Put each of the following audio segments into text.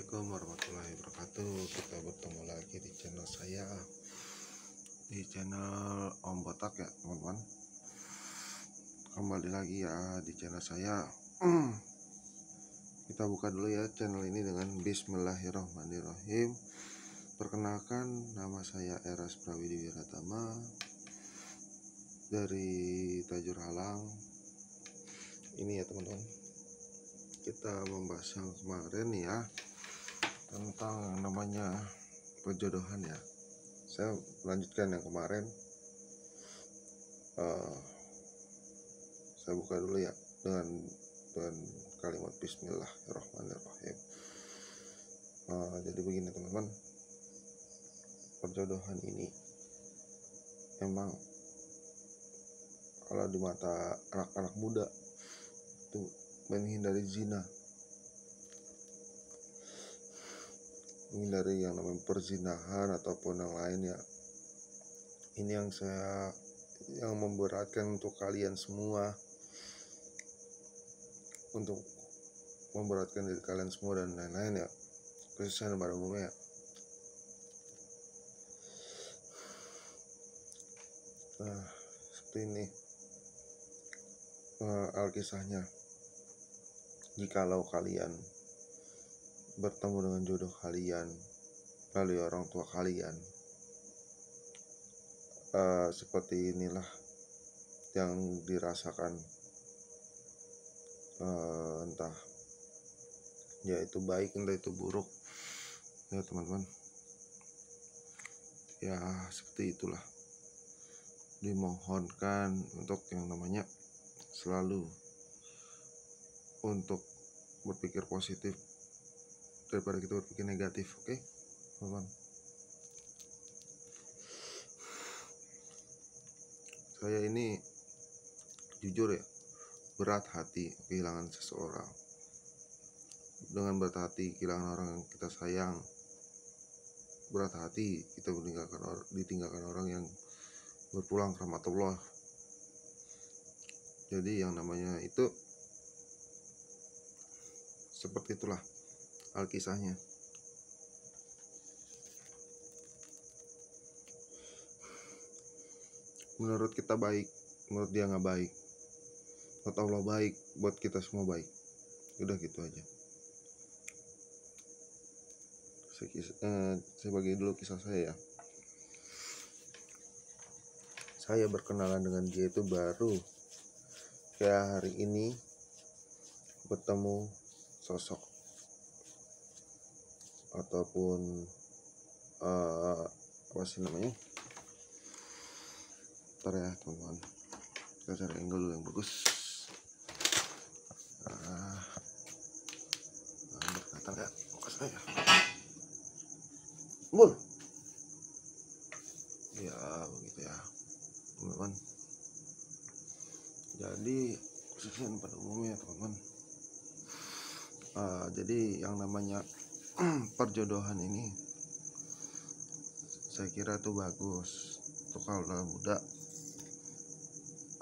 Assalamualaikum warahmatullahi wabarakatuh. Kita bertemu lagi di channel saya, di channel Om Botak ya teman-teman. Kembali lagi ya di channel saya. Kita buka dulu ya channel ini dengan Bismillahirrahmanirrahim. Perkenalkan, nama saya Eras Prawidi Wiratama dari Tajur Halang. Ini ya teman-teman, kita membahas yang kemarin ya, tentang namanya perjodohan ya. Saya melanjutkan yang kemarin. Saya buka dulu ya dengan kalimat Bismillahirrahmanirrahim. Jadi begini teman-teman, perjodohan ini emang kalau di mata anak-anak muda itu menghindari zina, menghindari yang namanya perzinahan ataupun yang lain ya. Ini yang memberatkan untuk kalian semua, untuk memberatkan diri kalian semua dan lain-lain ya, khususnya pada umumnya ya. Nah, seperti ini alkisahnya. Jikalau kalian bertemu dengan jodoh kalian melalui orang tua kalian, seperti inilah yang dirasakan, entah ya itu baik entah itu buruk ya teman-teman ya. Seperti itulah, dimohonkan untuk yang namanya selalu untuk berpikir positif daripada kita berpikir negatif. Oke teman-teman, saya ini jujur ya, berat hati kehilangan seseorang. Dengan berat hati kehilangan orang yang kita sayang, berat hati kita ditinggalkan orang yang berpulang ke rahmatullah. Jadi yang namanya itu seperti itulah alkisahnya. Menurut kita baik, menurut dia nggak baik, menurut Allah baik, buat kita semua baik. Udah gitu aja. Saya bagi dulu kisah saya ya. Saya berkenalan dengan dia itu baru kayak hari ini bertemu sosok ataupun apa sih namanya, ntar ya teman-teman, kita cari angle dulu yang bagus. Berkata ya muka saya bul ya, begitu ya teman-teman. Jadi khususnya pada umumnya teman-teman, jadi yang namanya perjodohan ini saya kira tuh bagus untuk kalau muda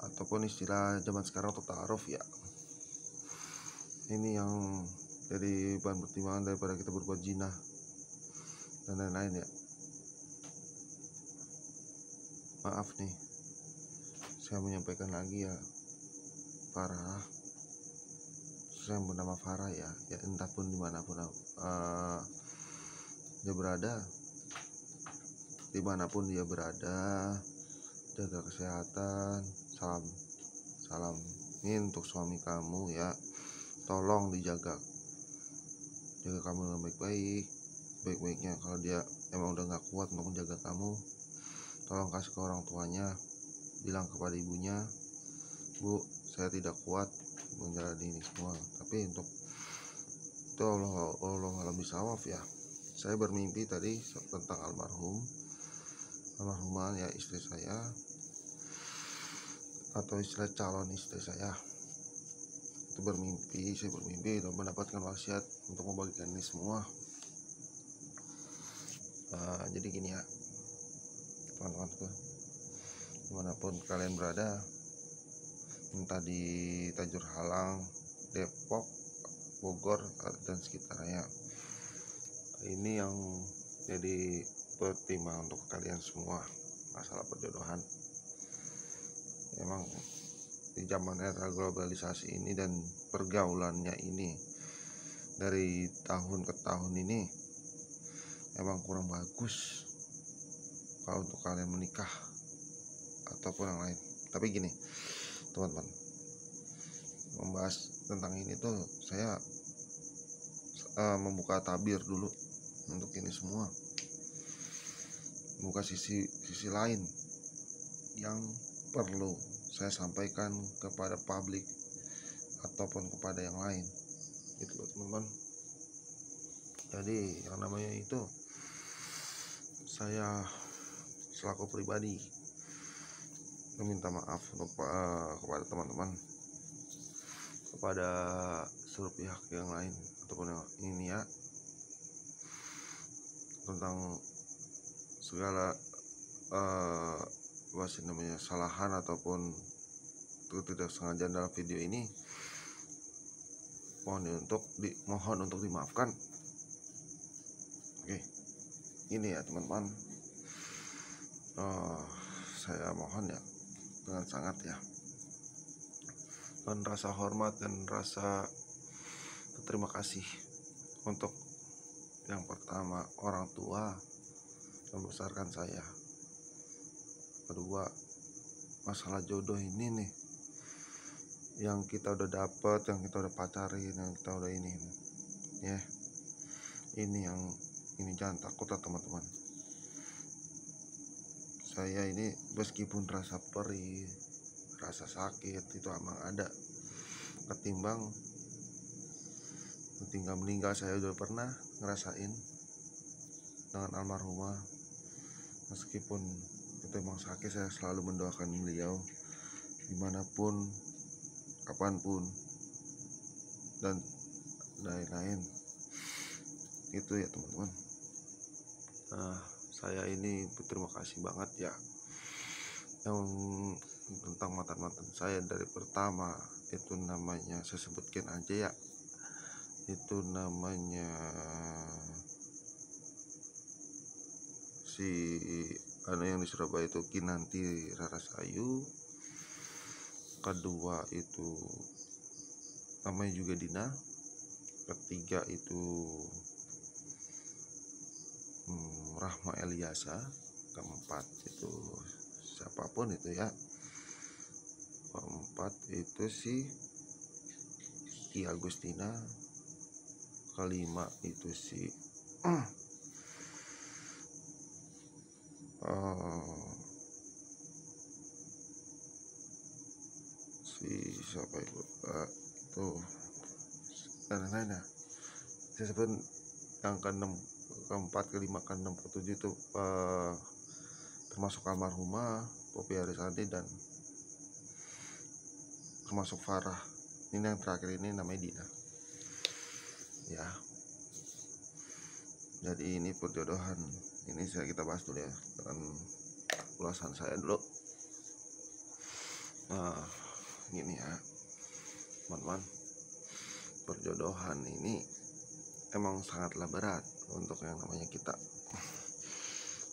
ataupun istilah zaman sekarang untuk ta'aruf ya. Ini yang jadi bahan pertimbangan daripada kita berbuat zina dan lain-lain ya. Maaf nih, saya menyampaikan lagi ya, Farah, saya bernama Farah ya entah pun dimanapun dia berada, dimanapun dia berada, jaga kesehatan. Salam ini untuk suami kamu ya, tolong dijaga kamu dengan baik-baiknya. Kalau dia emang udah gak kuat untuk menjaga kamu, tolong kasih ke orang tuanya, bilang kepada ibunya, Bu, saya tidak kuat menjalani ini semua. Tapi untuk itu Allah alam bisawab ya. Saya bermimpi tadi tentang almarhumah ya, istri saya atau istilah calon istri saya itu saya bermimpi dan mendapatkan wasiat untuk membagikan ini semua. Jadi gini ya teman-temanku, dimanapun kalian berada, entah di Tajur Halang, Depok, Bogor dan sekitarnya, ini yang jadi pertimbangan untuk kalian semua masalah perjodohan. Emang di zaman era globalisasi ini dan pergaulannya ini dari tahun ke tahun ini emang kurang bagus kalau untuk kalian menikah ataupun yang lain. Tapi gini teman-teman, membahas tentang ini tuh saya membuka tabir dulu untuk ini semua, buka sisi lain yang perlu saya sampaikan kepada publik ataupun kepada yang lain gitu loh teman-teman. Jadi yang namanya itu, saya selaku pribadi meminta maaf untuk kepada teman-teman, kepada seluruh pihak yang lain ataupun yang ini ya, tentang segala apa sih namanya, kesalahan ataupun ketidaksengajaan dalam video ini. Mohon untuk dimaafkan. Oke, ini ya teman-teman, saya mohon ya dengan sangat ya, dan rasa hormat dan rasa terima kasih untuk yang pertama orang tua membesarkan saya, kedua masalah jodoh ini nih yang kita udah dapet, yang kita udah pacarin, yang kita udah ini ya, ini jangan takut lah teman-teman. Saya ini meskipun rasa perih, rasa sakit itu emang ada, ketimbang meninggal saya udah pernah ngerasain dengan almarhumah. Meskipun itu emang sakit, saya selalu mendoakan beliau dimanapun, kapanpun, dan lain-lain itu ya teman-teman. Saya ini berterima kasih banget ya, yang tentang mantan saya dari pertama itu namanya, saya sebutkan aja ya, itu namanya si yang di Surabaya itu Kinanti Rarasayu. Kedua itu namanya juga Dina. Ketiga itu Rahma Eliasa. Keempat itu siapapun itu ya. Keempat itu si Ki Agustina. Kelima itu si siapa itu dan lain-lain ya. Saya sebut yang ke-6, ke-4, ke-5, ke-6, ke-7 itu termasuk almarhumah Poppy Arisandi dan termasuk Farah. Ini yang terakhir ini namanya Dina ya. Jadi ini perjodohan ini kita bahas dulu ya dengan ulasan saya dulu. Nah gini ya teman-teman, perjodohan ini emang sangatlah berat untuk yang namanya kita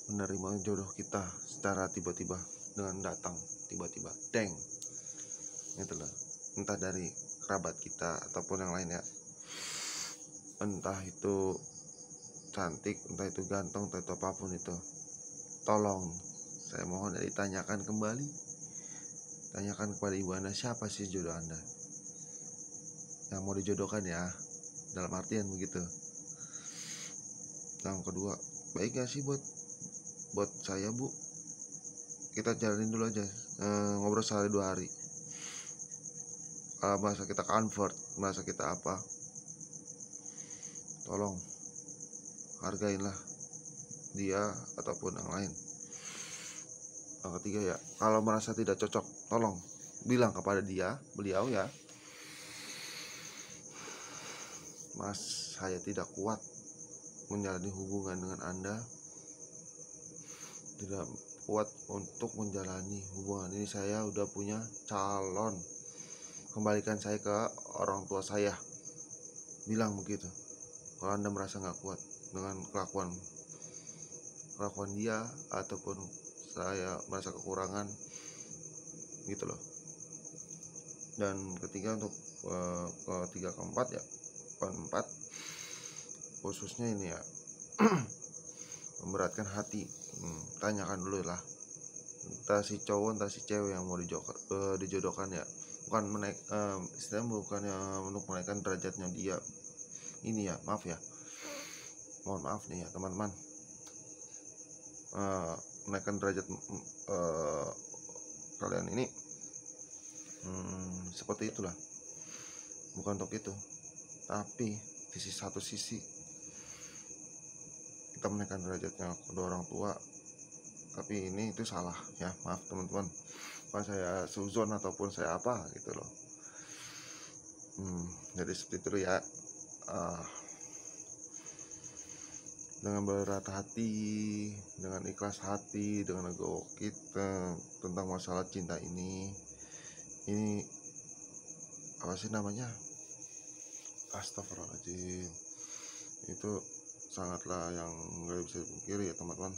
menerima jodoh kita secara tiba-tiba, dengan datang tiba-tiba deng gitu loh, entah dari kerabat kita ataupun yang lain ya, entah itu cantik, entah itu ganteng, entah itu apapun itu. Tolong saya mohon ya, ditanyakan kembali, tanyakan kepada ibu anda, siapa sih jodoh anda yang mau dijodohkan ya, dalam artian begitu. Yang kedua, baik gak sih buat saya bu, kita jalanin dulu aja, ngobrol sehari 2 hari, masa kita convert, masa kita apa, tolong hargailah dia ataupun yang lain. Yang ketiga ya, kalau merasa tidak cocok, tolong bilang kepada beliau ya, mas saya tidak kuat menjalani hubungan dengan anda, tidak kuat untuk menjalani hubungan ini, saya udah punya calon, kembalikan saya ke orang tua saya. Bilang begitu kalau anda merasa gak kuat. dengan kelakuan dia, ataupun saya merasa kekurangan gitu loh. Dan ketiga, untuk ketiga keempat ya, keempat khususnya ini ya, memberatkan hati. Tanyakan dulu lah, entah si cowok entah si cewek yang mau dijodohkan ya, bukan istilahnya bukannya untuk menaikkan derajatnya dia ini ya, maaf ya, mohon maaf nih ya teman-teman, menaikkan derajat kalian ini, seperti itulah, bukan untuk itu. Tapi di satu sisi kita menaikkan derajatnya kedua orang tua, tapi ini itu salah ya, maaf teman-teman, bukan saya suzon ataupun saya apa gitu loh. Jadi seperti itu ya. Dengan berat hati, dengan ikhlas hati, dengan legowo kita tentang masalah cinta ini apa sih namanya, astagfirullahaladzim, itu sangatlah yang nggak bisa dipungkiri ya teman-teman,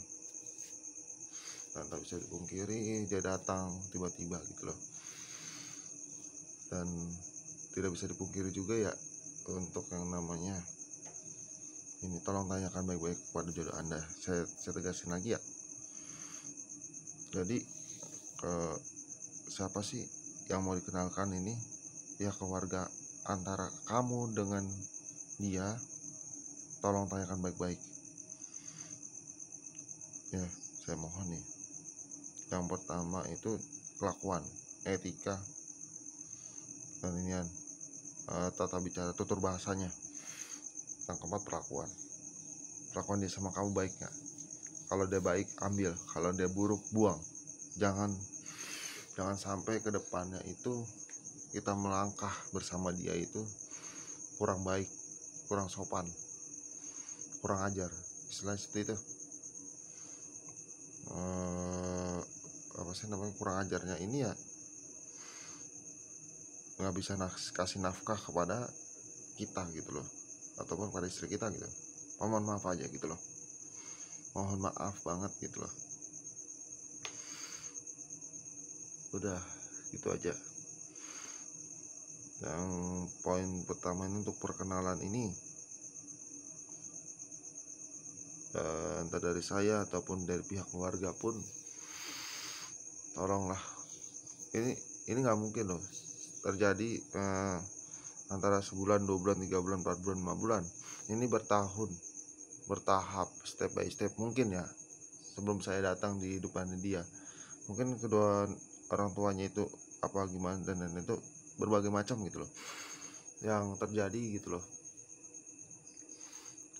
dan tak bisa dipungkiri dia datang tiba-tiba gitu loh. Dan tidak bisa dipungkiri juga ya, untuk yang namanya ini, tolong tanyakan baik-baik kepada jodoh Anda. Saya tegasin lagi ya. Jadi siapa sih yang mau dikenalkan ini, pihak keluarga antara kamu dengan dia, tolong tanyakan baik-baik ya. Saya mohon nih, yang pertama itu kelakuan, etika, dan inian, tata bicara, tutur bahasanya. Yang keempat, perlakuan dia sama kamu baik nggak? Kalau dia baik, ambil. Kalau dia buruk, buang. Jangan sampai ke depannya itu kita melangkah bersama dia itu kurang baik, kurang sopan, kurang ajar, istilahnya seperti itu. Apa sih namanya, kurang ajarnya ini ya, nggak bisa kasih nafkah kepada kita gitu loh, ataupun pada istri kita gitu. Mohon maaf aja gitu loh, mohon maaf banget gitu loh. Udah gitu aja. Yang poin pertama ini untuk perkenalan ini, entah dari saya ataupun dari pihak keluarga pun, tolonglah, ini nggak mungkin loh terjadi antara sebulan, 2 bulan, 3 bulan, 4 bulan, 5 bulan. Ini bertahap, step by step. Mungkin ya, sebelum saya datang di depan dia, mungkin kedua orang tuanya itu apa gimana, dan itu berbagai macam gitu loh yang terjadi gitu loh,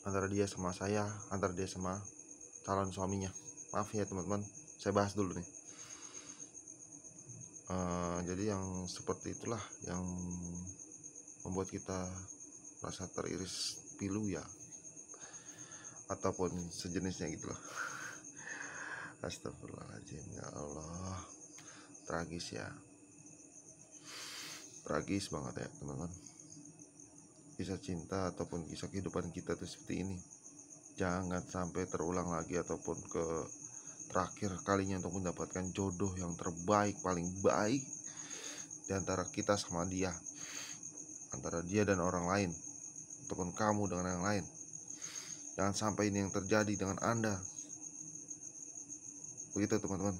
antara dia sama saya, antara dia sama calon suaminya. Maaf ya teman-teman, saya bahas dulu nih. Jadi yang seperti itulah yang membuat kita merasa teriris pilu ya, ataupun sejenisnya gitu loh. Astagfirullahaladzim, ya Allah, tragis ya, tragis banget ya teman-teman. Kisah cinta ataupun kisah kehidupan kita tuh seperti ini, jangan sampai terulang lagi, ataupun ke terakhir kalinya untuk mendapatkan jodoh yang terbaik, paling baik di antara kita sama dia, antara dia dan orang lain, ataupun kamu dengan yang lain. Jangan sampai ini yang terjadi dengan Anda. Begitu teman-teman.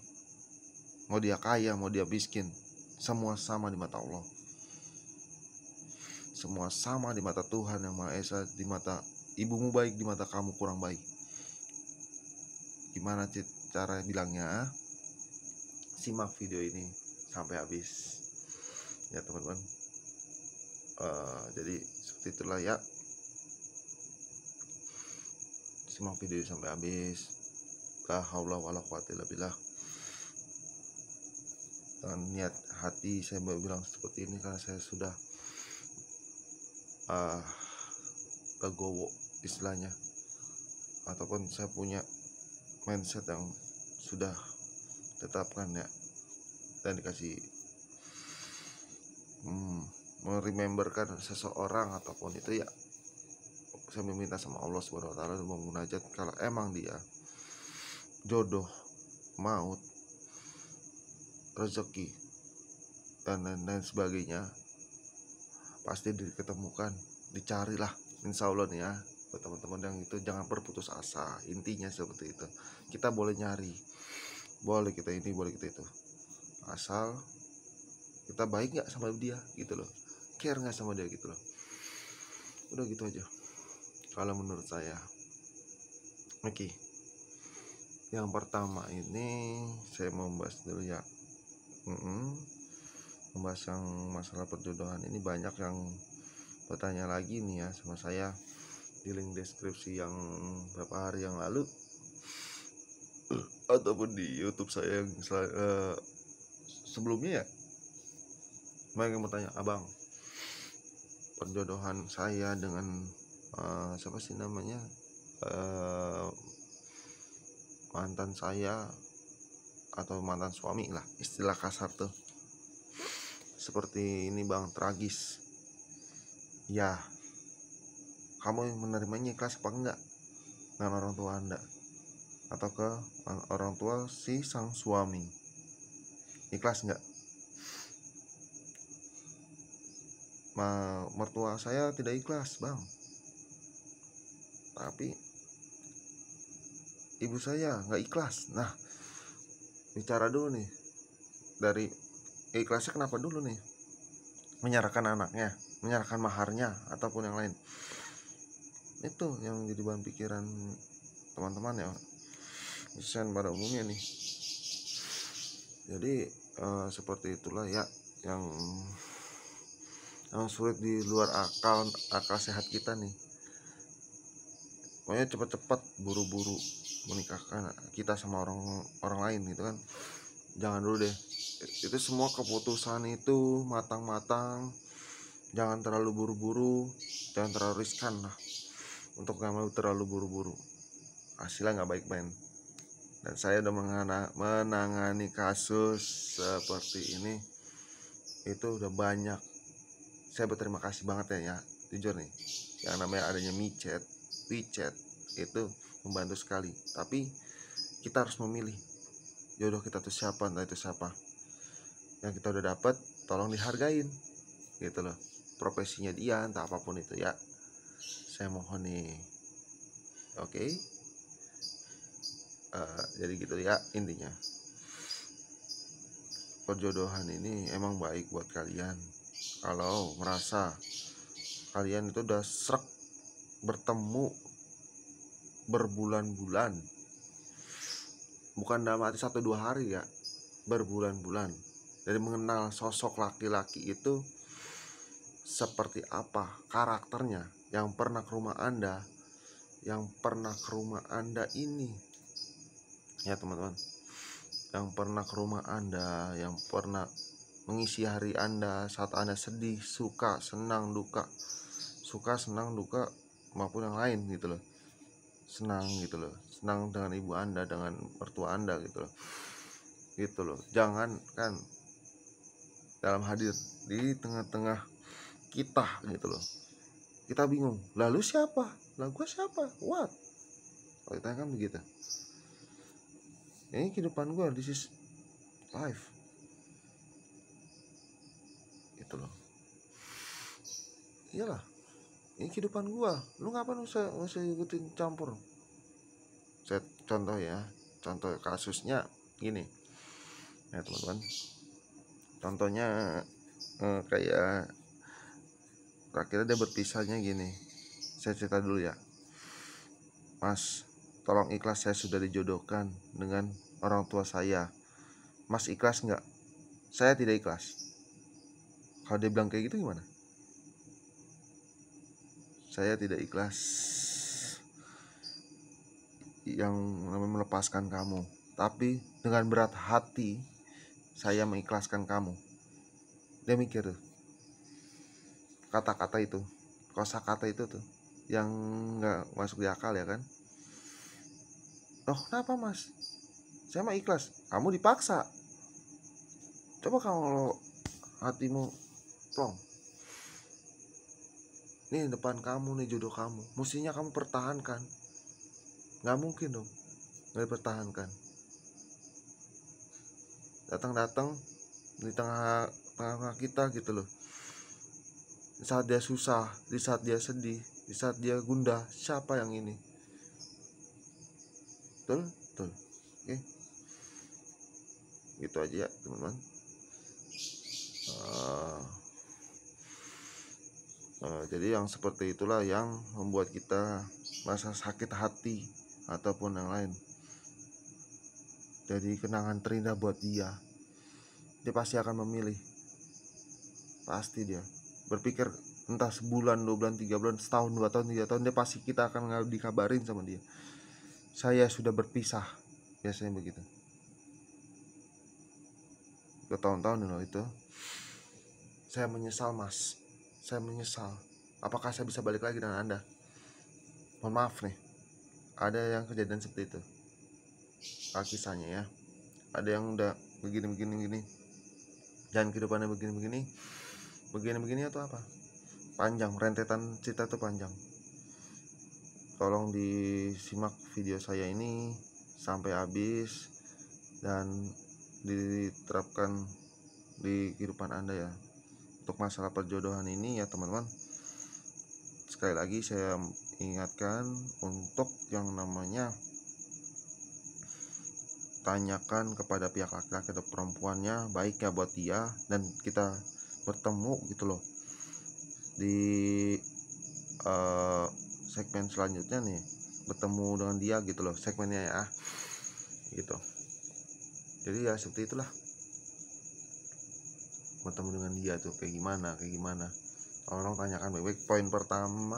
Mau dia kaya, mau dia miskin, semua sama di mata Allah. Semua sama di mata Tuhan Yang Maha Esa. Di mata ibumu baik, di mata kamu kurang baik. Gimana cara bilangnya? Simak video ini sampai habis ya teman-teman. Jadi seperti itulah ya, simak video sampai habis. La haula wala quwata illa billah. Dengan niat hati saya bilang seperti ini karena saya sudah legowo istilahnya, ataupun saya punya mindset yang sudah tetapkan ya, dan dikasih merememberkan seseorang ataupun itu ya, saya meminta sama Allah Subhanahu wa taala, mau munajat, kalau emang dia jodoh, maut, rezeki dan lain-lain sebagainya pasti diketemukan, dicarilah, insya Allah nih ya. Buat teman-teman yang itu jangan berputus asa, intinya seperti itu. Kita boleh nyari, boleh kita ini, boleh kita itu, asal kita baik nggak sama dia gitu loh, care nggak sama dia gitu loh. Udah gitu aja kalau menurut saya. Oke, yang pertama ini saya mau bahas dulu ya. Membahas yang masalah perjodohan ini, banyak yang bertanya lagi nih ya sama saya di link deskripsi yang beberapa hari yang lalu ataupun di YouTube saya yang sebelumnya ya. Banyak yang bertanya, abang, perjodohan saya dengan siapa sih namanya, mantan saya atau mantan suami lah, istilah kasar tuh, seperti ini bang, tragis ya. Kamu yang menerimanya ikhlas apa enggak dengan orang tua anda atau ke orang tua si sang suami, ikhlas enggak? Mertua saya tidak ikhlas bang, tapi ibu saya nggak ikhlas. Nah, bicara dulu nih dari ikhlasnya kenapa dulu nih, menyerahkan anaknya, menyerahkan maharnya ataupun yang lain. Itu yang jadi bahan pikiran teman-teman ya, khususnya pada umumnya nih. Jadi seperti itulah ya yang sulit di luar akal sehat kita nih. Pokoknya cepat-cepat buru-buru menikahkan kita sama orang lain gitu kan. Jangan dulu deh. Itu semua keputusan itu matang-matang. Jangan terlalu buru-buru, jangan terlalu riskan lah. Untuk gak mau terlalu buru-buru, hasilnya nggak baik men. Dan saya udah menangani kasus seperti ini itu udah banyak. Saya berterima kasih banget ya jujur nih, yang namanya adanya WeChat itu membantu sekali. Tapi kita harus memilih jodoh kita tuh siapa, entah itu siapa. Yang kita udah dapat tolong dihargain gitu loh, profesinya dia entah apapun itu ya. Saya mohon nih. Oke. Jadi gitu ya intinya. Perjodohan ini emang baik buat kalian kalau merasa kalian itu udah srek bertemu berbulan-bulan, bukan dalam arti 1-2 hari ya, berbulan-bulan, dari mengenal sosok laki-laki itu seperti apa karakternya, yang pernah ke rumah anda ini ya teman-teman, yang pernah ke rumah anda, yang pernah mengisi hari anda saat anda sedih, suka, senang, duka, maupun yang lain gitu loh. Senang gitu loh, senang dengan ibu anda, dengan mertua anda gitu loh. Jangan kan dalam hadir di tengah-tengah kita gitu loh, kita bingung, lalu siapa, lalu gue siapa, what, kalau kita kan begitu. Ini kehidupan gue, this is life gitu loh. Iyalah, ini kehidupan gue, lu ngapain usah ikutin campur. Saya contoh kasusnya gini ya teman-teman. Contohnya kayak akhirnya dia berpisahnya gini. Saya cerita dulu ya. Mas, tolong ikhlas, saya sudah dijodohkan dengan orang tua saya. Mas ikhlas nggak? Saya tidak ikhlas. Kalau dia bilang kayak gitu gimana? Saya tidak ikhlas yang melepaskan kamu, tapi dengan berat hati saya mengikhlaskan kamu. Dia mikir tuh, kata-kata itu, kosakata itu tuh yang nggak masuk di akal ya kan. Oh kenapa mas, saya mah ikhlas, kamu dipaksa. Coba kalau hatimu plong, Nih depan kamu nih jodoh kamu, mestinya kamu pertahankan. Nggak mungkin dong nggak dipertahankan. Datang-datang di tengah kita gitu loh, di saat dia susah, di saat dia sedih, di saat dia gundah. Siapa yang ini? Betul, betul. Oke, gitu aja ya teman-teman. Jadi yang seperti itulah yang membuat kita merasa sakit hati ataupun yang lain. Jadi kenangan terindah buat dia. Dia pasti akan memilih. Pasti dia berpikir entah sebulan, 2 bulan, 3 bulan, setahun, 2 tahun, 3 tahun, dia pasti kita akan dikabarin sama dia, saya sudah berpisah. Biasanya begitu. Bertahun-tahun loh itu. Saya menyesal mas, saya menyesal. Apakah saya bisa balik lagi dengan Anda? Mohon maaf nih, ada yang kejadian seperti itu. Kisahnya ya, ada yang udah begini. Dan kehidupannya begini atau apa? Panjang, rentetan cerita tuh panjang. Tolong disimak video saya ini sampai habis dan diterapkan di kehidupan Anda ya. Untuk masalah perjodohan ini ya teman-teman, sekali lagi saya ingatkan untuk yang namanya tanyakan kepada pihak laki-laki atau perempuannya baiknya buat dia, dan kita bertemu gitu loh di segmen selanjutnya nih, bertemu dengan dia gitu loh segmennya ya gitu. Jadi ya seperti itulah, bertemu dengan dia tuh kayak gimana. Tolong tanyakan baik-baik. Poin pertama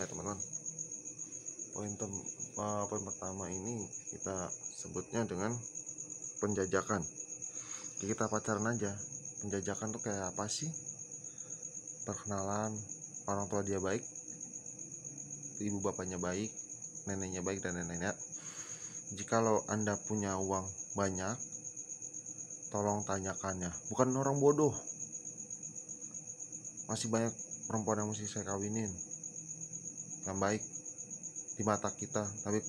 ya teman-teman. Poin pertama ini kita sebutnya dengan penjajakan. Kita pacaran aja, penjajakan tuh kayak apa sih? Perkenalan, orang tua dia baik, ibu bapaknya baik, neneknya baik dan lain-lain ya. Jikalau Anda punya uang banyak, tolong tanyakannya. Bukan orang bodoh, masih banyak perempuan yang mesti saya kawinin yang baik di mata kita. Tapi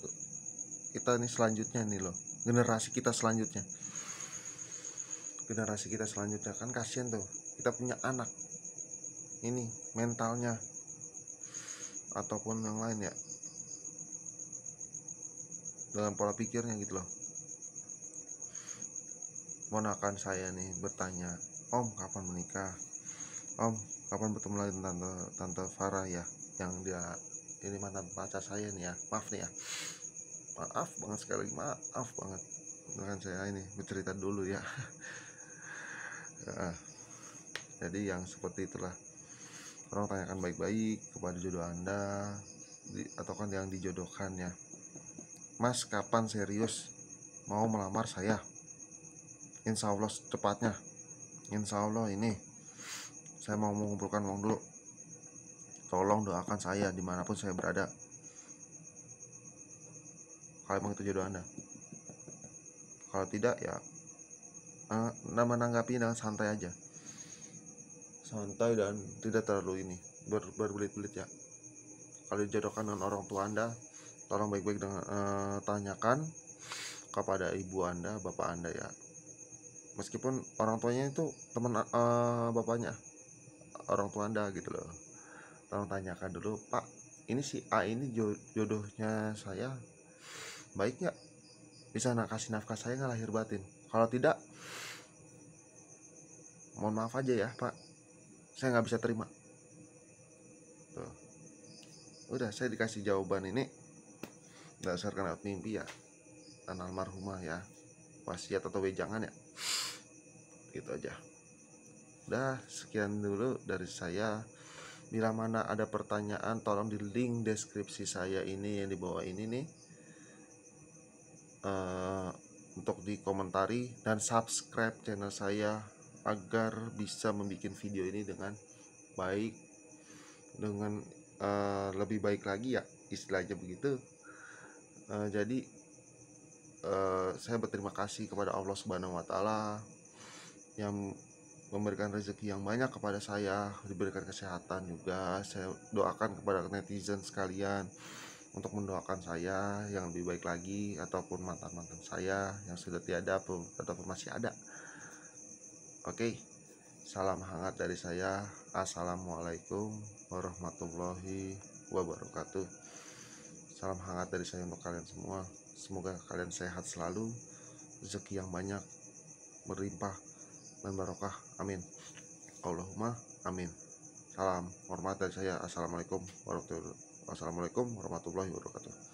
kita ini selanjutnya nih loh, generasi kita selanjutnya kan kasihan tuh, kita punya anak ini mentalnya ataupun yang lain ya, dalam pola pikirnya gitu loh. Ponakan saya nih bertanya, Om kapan menikah, Om kapan bertemu lagi tante Farah ya, yang dia ini mantan pacar saya nih ya. Maaf nih ya, maaf banget, sekali lagi maaf banget dengan saya ini bercerita dulu ya. Jadi yang seperti itulah, orang tanyakan baik-baik kepada jodoh Anda atau kan yang dijodohkan ya. Mas kapan serius mau melamar saya? Insya Allah cepatnya, insya Allah ini saya mau mengumpulkan uang dulu. Tolong doakan saya dimanapun saya berada, kalau emang itu jodoh Anda. Kalau tidak ya menanggapi dengan santai aja, santai dan tidak terlalu ini berbelit-belit ya. Kalau dijodohkan dengan orang tua Anda, tolong baik-baik dengan tanyakan kepada ibu Anda, bapak Anda ya. Meskipun orang tuanya itu teman bapaknya orang tua Anda gitu loh. Tolong tanyakan dulu, Pak, ini si A ini jodohnya saya, baik nggak? Bisa kasih nafkah saya nggak lahir batin? Kalau tidak, mohon maaf aja ya Pak, saya nggak bisa terima. Tuh. Udah, saya dikasih jawaban ini berdasarkan mimpi ya, dan almarhumah ya, wasiat atau wejangan ya, gitu aja. Udah, sekian dulu dari saya. Bila mana ada pertanyaan, tolong di link deskripsi saya ini yang di bawah ini nih, untuk dikomentari dan subscribe channel saya agar bisa membuat video ini dengan baik, dengan lebih baik lagi ya, istilahnya begitu. Jadi saya berterima kasih kepada Allah Subhanahu wa Ta'ala yang memberikan rezeki yang banyak kepada saya, diberikan kesehatan juga. Saya doakan kepada netizen sekalian untuk mendoakan saya yang lebih baik lagi, ataupun mantan-mantan saya yang sudah tiada ataupun masih ada. Oke, salam hangat dari saya. Assalamualaikum warahmatullahi wabarakatuh. Salam hangat dari saya untuk kalian semua. Semoga kalian sehat selalu, rezeki yang banyak, berlimpah dan barokah. Amin. Allahumma amin. Salam hormat dari saya. Assalamualaikum warahmatullahi wabarakatuh.